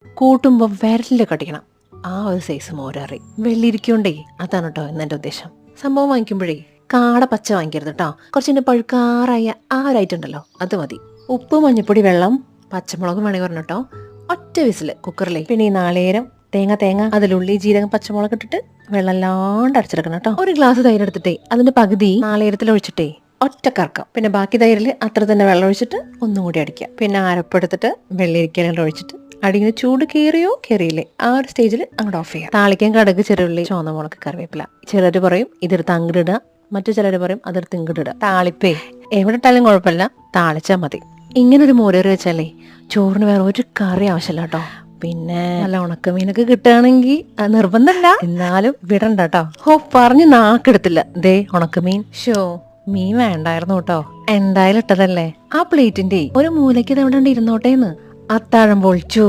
കൂട്ടുമ്പോൾ വിരലിൽ കടിക്കണം. ആ ഒരു സൈസ് മോരറി വെള്ളിരിക്കൊണ്ടേ. അതാണ് കേട്ടോ എന്നെ ഉദ്ദേശം. സംഭവം വാങ്ങിക്കുമ്പോഴേ കാട പച്ച വാങ്ങിക്കരുത് കേട്ടോ. കുറച്ചിൻ്റെ പഴുക്കാറായ ആ ഒരു ഐറ്റം ഉണ്ടല്ലോ, അത് മതി. ഉപ്പ്, മഞ്ഞപ്പൊടി, വെള്ളം, പച്ചമുളകും വേണമെങ്കിൽ പറഞ്ഞു കേട്ടോ. ഒറ്റ വിസിൽ കുക്കറിലേ. പിന്നെ ഈ നാളേരം തേങ്ങ അതിലുള്ളി, ജീരകം, പച്ചമുളക് ഇട്ടിട്ട് വെള്ളമില്ലാണ്ട് അരച്ചെടുക്കണം കേട്ടോ. ഒരു ഗ്ലാസ് തൈര് എടുത്തിട്ടേ അതിന്റെ പകുതി നാളേരത്തിൽ ഒഴിച്ചിട്ടേ ഒറ്റ കറക്കാം. പിന്നെ ബാക്കി തൈരിൽ അത്ര തന്നെ വെള്ളം ഒഴിച്ചിട്ട് ഒന്നും കൂടി അടിക്കാം. പിന്നെ അരപ്പെടുത്തിട്ട് വെള്ളിരിക്കലും ഒഴിച്ചിട്ട് അടിയിൽ ചൂട് കയറിയില്ലേ ആ ഒരു സ്റ്റേജിൽ അങ്ങോട്ട് ഓഫ് ചെയ്യാം. താളിക്കാൻ കടുക്, ചെറുള്ളി, ചുവന്ന മുളക്, കറിവേപ്പില. ചിലർ പറയും ഇതെടുത്ത് അങ്ങോട്ടിടുക, മറ്റു ചിലർ പറയും അതെടുത്ത് ഇങ്ങോട്ടിടുക. താളിപ്പേ എവിടെ ഇട്ടാലും കുഴപ്പമില്ല, താളിച്ചാൽ മതി. ഇങ്ങനൊരു മോരേറി വെച്ചാലേ ചോറിന് വേറെ ഒരു കറി ആവശ്യമില്ല കേട്ടോ. പിന്നെ നല്ല ഉണക്കമീനൊക്കെ കിട്ടുകയാണെങ്കിൽ നിർബന്ധമല്ല, എന്നാലും വിടണ്ട കേട്ടോ. പറഞ്ഞു നാക്കെടുത്തില്ല. ദേ ഉണക്കമീൻ. മീൻ വേണ്ടായിരുന്നു കേട്ടോ. എന്തായാലും ഇട്ടതല്ലേ. ആ പ്ലേറ്റിന്റെ ഒരു മൂലയ്ക്ക് എവിടെ ഇരുന്നോട്ടേന്ന്. അത്താഴം പൊളിച്ചു.